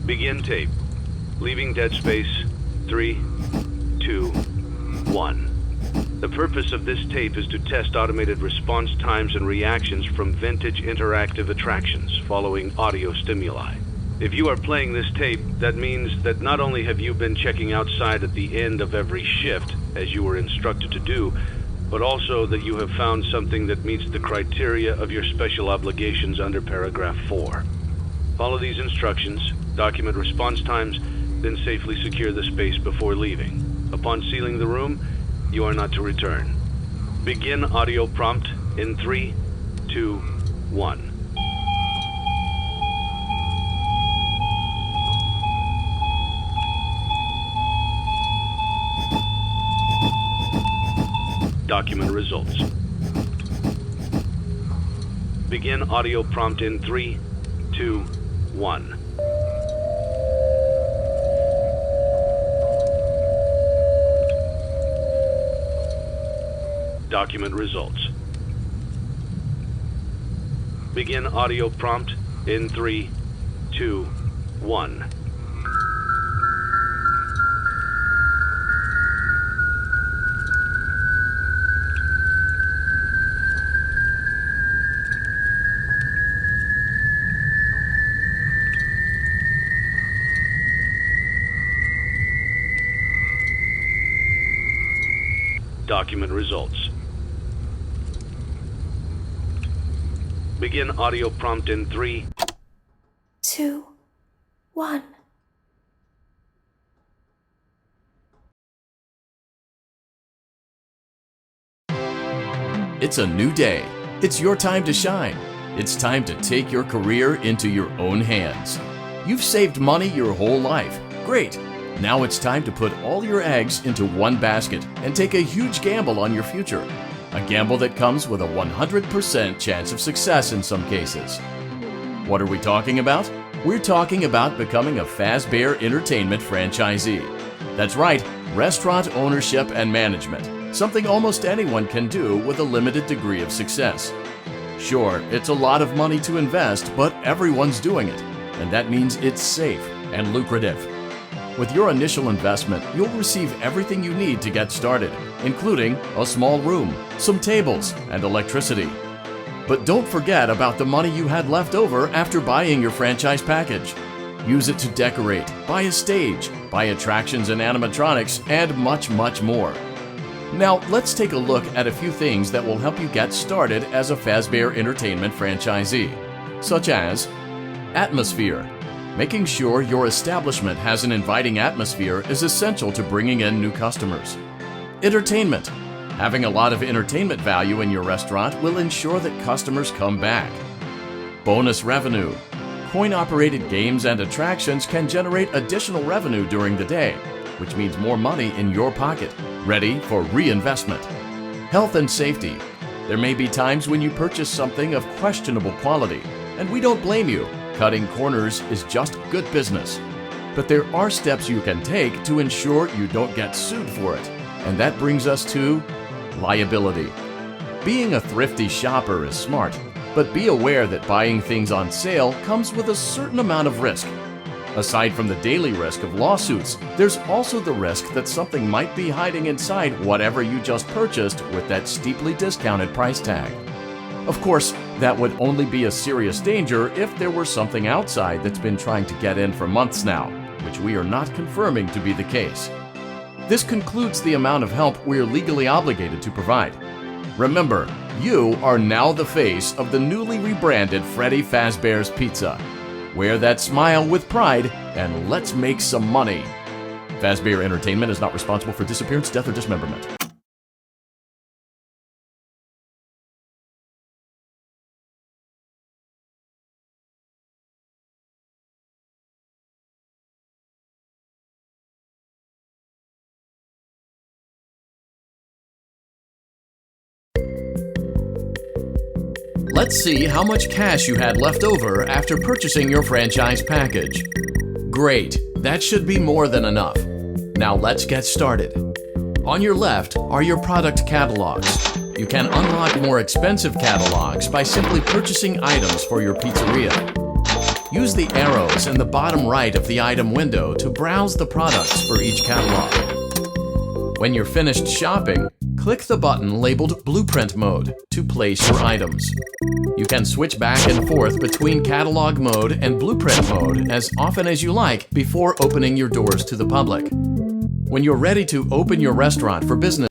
Begin tape. Leaving dead space. 3, 2, 1. The purpose of this tape is to test automated response times and reactions from vintage interactive attractions following audio stimuli. If you are playing this tape, that means that not only have you been checking outside at the end of every shift, as you were instructed to do, but also that you have found something that meets the criteria of your special obligations under paragraph 4. Follow these instructions, document response times, then safely secure the space before leaving. Upon sealing the room, you are not to return. Begin audio prompt in 3, 2, 1. Document results. Begin audio prompt in 3, 2, 1. Document results. Begin audio prompt in 3, 2, 1. Document results. Begin audio prompt in 3, 2, 1. It's a new day. It's your time to shine. It's time to take your career into your own hands. You've saved money your whole life. Great. Now it's time to put all your eggs into one basket and take a huge gamble on your future. A gamble that comes with a 100% chance of success in some cases. What are we talking about? We're talking about becoming a Fazbear Entertainment franchisee. That's right, restaurant ownership and management. Something almost anyone can do with a limited degree of success. Sure, it's a lot of money to invest, but everyone's doing it. And that means it's safe and lucrative. With your initial investment, you'll receive everything you need to get started, including a small room, some tables, and electricity. But don't forget about the money you had left over after buying your franchise package. Use it to decorate, buy a stage, buy attractions and animatronics, and much, much more. Now, let's take a look at a few things that will help you get started as a Fazbear Entertainment franchisee, such as atmosphere. Making sure your establishment has an inviting atmosphere is essential to bringing in new customers. Entertainment. Having a lot of entertainment value in your restaurant will ensure that customers come back. Bonus revenue. Coin-operated games and attractions can generate additional revenue during the day, which means more money in your pocket, ready for reinvestment. Health and safety. There may be times when you purchase something of questionable quality, and we don't blame you. Cutting corners is just good business. But there are steps you can take to ensure you don't get sued for it. And that brings us to liability. Being a thrifty shopper is smart, but be aware that buying things on sale comes with a certain amount of risk. Aside from the daily risk of lawsuits, there's also the risk that something might be hiding inside whatever you just purchased with that steeply discounted price tag. Of course, that would only be a serious danger if there were something outside that's been trying to get in for months now, which we are not confirming to be the case. This concludes the amount of help we're legally obligated to provide. Remember, you are now the face of the newly rebranded Freddy Fazbear's Pizza. Wear that smile with pride and let's make some money. Fazbear Entertainment is not responsible for disappearance, death, or dismemberment. Let's see how much cash you had left over after purchasing your franchise package. Great, that should be more than enough. Now let's get started. On your left are your product catalogs. You can unlock more expensive catalogs by simply purchasing items for your pizzeria. Use the arrows in the bottom right of the item window to browse the products for each catalog. When you're finished shopping, click the button labeled Blueprint Mode to place your items. You can switch back and forth between Catalog Mode and Blueprint Mode as often as you like before opening your doors to the public. When you're ready to open your restaurant for business,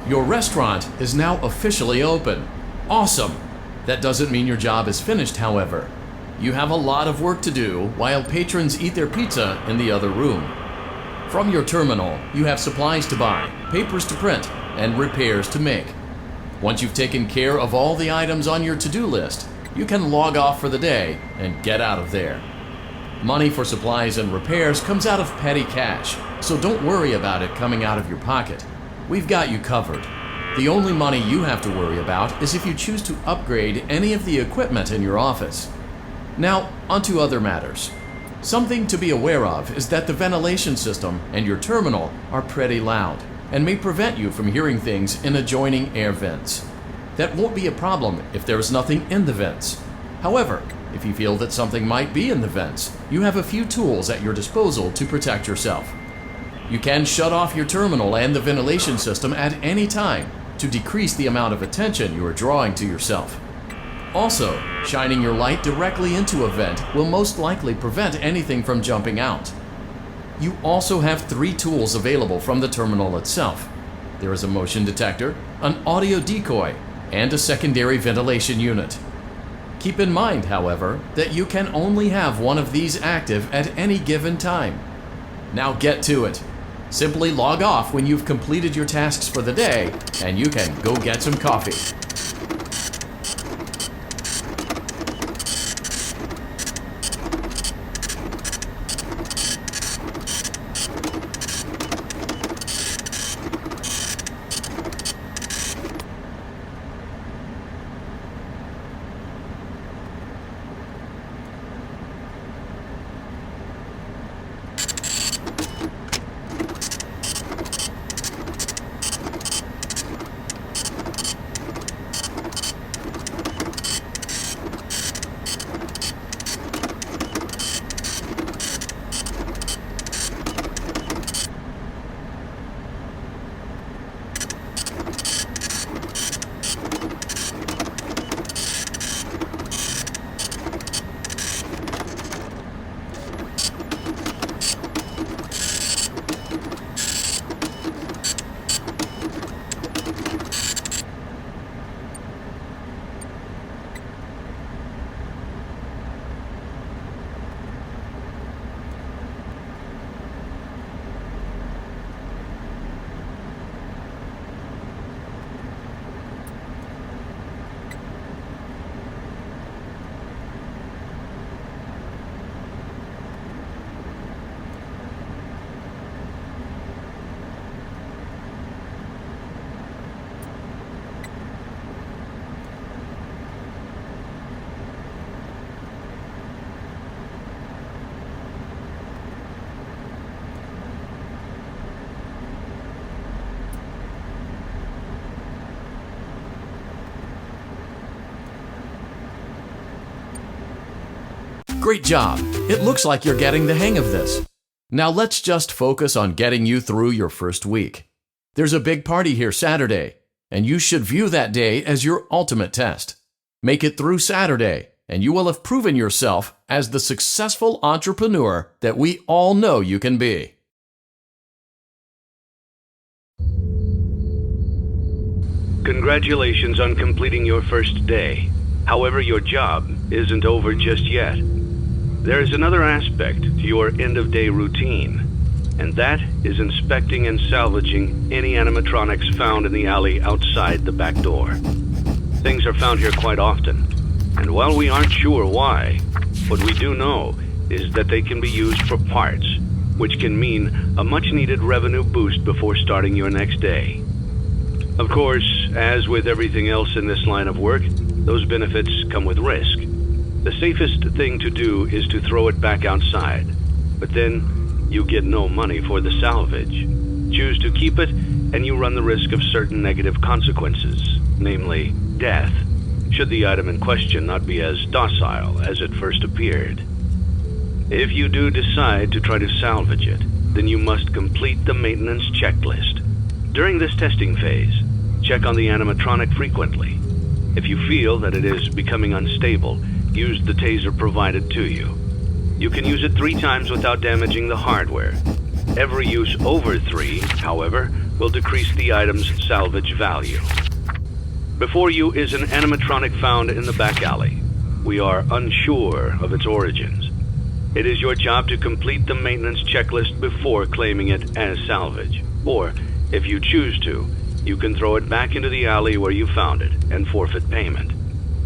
your restaurant is now officially open. Awesome! That doesn't mean your job is finished, however. You have a lot of work to do while patrons eat their pizza in the other room. From your terminal, you have supplies to buy, papers to print, and repairs to make. Once you've taken care of all the items on your to-do list, you can log off for the day and get out of there. Money for supplies and repairs comes out of petty cash, so don't worry about it coming out of your pocket. We've got you covered. The only money you have to worry about is if you choose to upgrade any of the equipment in your office. Now, onto other matters. Something to be aware of is that the ventilation system and your terminal are pretty loud and may prevent you from hearing things in adjoining air vents. That won't be a problem if there is nothing in the vents. However, if you feel that something might be in the vents, you have a few tools at your disposal to protect yourself. You can shut off your terminal and the ventilation system at any time to decrease the amount of attention you are drawing to yourself. Also, shining your light directly into a vent will most likely prevent anything from jumping out. You also have 3 tools available from the terminal itself. There is a motion detector, an audio decoy, and a secondary ventilation unit. Keep in mind, however, that you can only have one of these active at any given time. Now get to it. Simply log off when you've completed your tasks for the day, and you can go get some coffee. Great job! It looks like you're getting the hang of this. Now let's just focus on getting you through your first week. There's a big party here Saturday, and you should view that day as your ultimate test. Make it through Saturday, and you will have proven yourself as the successful entrepreneur that we all know you can be. Congratulations on completing your first day. However, your job isn't over just yet. There is another aspect to your end-of-day routine, and that is inspecting and salvaging any animatronics found in the alley outside the back door. Things are found here quite often, and while we aren't sure why, what we do know is that they can be used for parts, which can mean a much-needed revenue boost before starting your next day. Of course, as with everything else in this line of work, those benefits come with risk. The safest thing to do is to throw it back outside, but then you get no money for the salvage. Choose to keep it, and you run the risk of certain negative consequences, namely death, should the item in question not be as docile as it first appeared. If you do decide to try to salvage it, then you must complete the maintenance checklist. During this testing phase, check on the animatronic frequently. If you feel that it is becoming unstable, use the taser provided to you. You can use it 3 times without damaging the hardware. Every use over 3, however, will decrease the item's salvage value. Before you is an animatronic found in the back alley. We are unsure of its origins. It is your job to complete the maintenance checklist before claiming it as salvage. Or, if you choose to, you can throw it back into the alley where you found it and forfeit payment.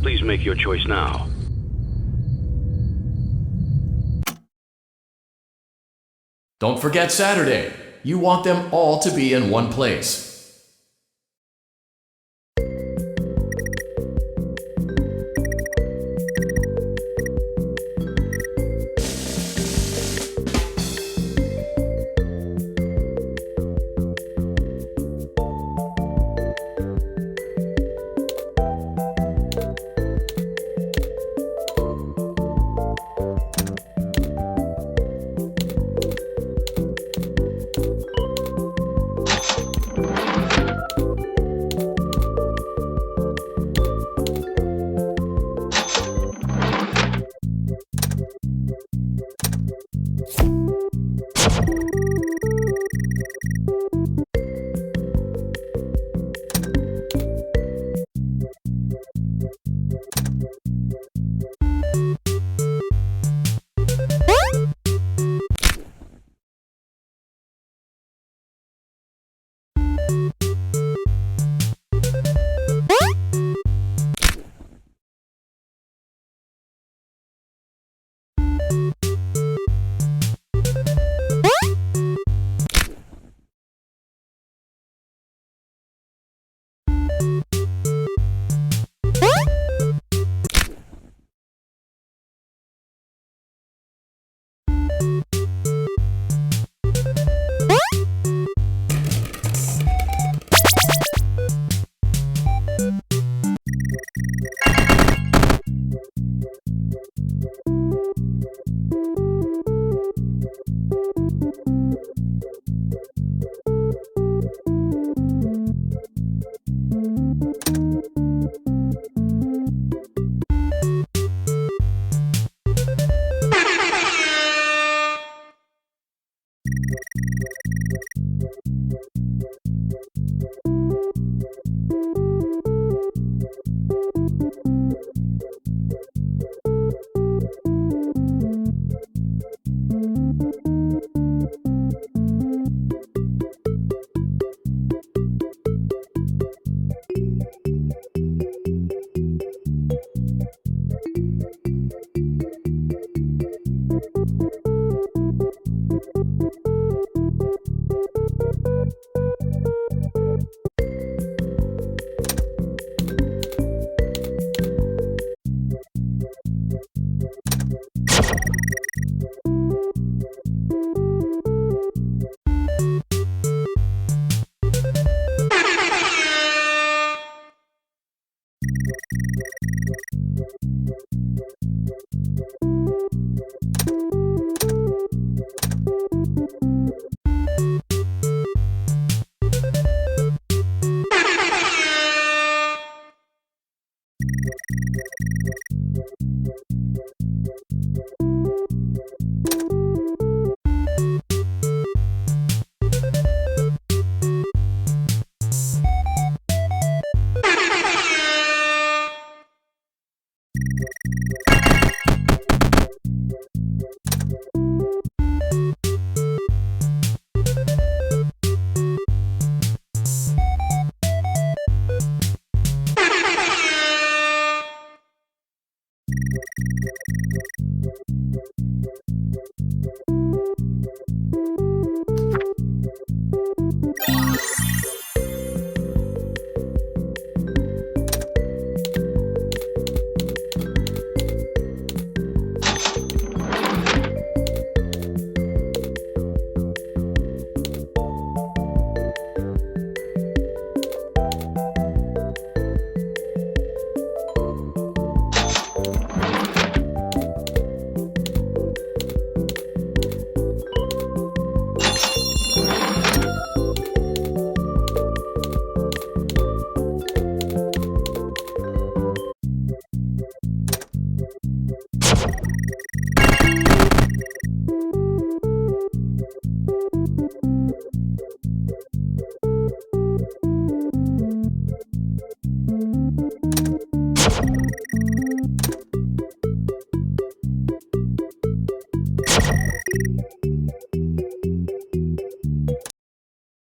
Please make your choice now. Don't forget Saturday. You want them all to be in one place.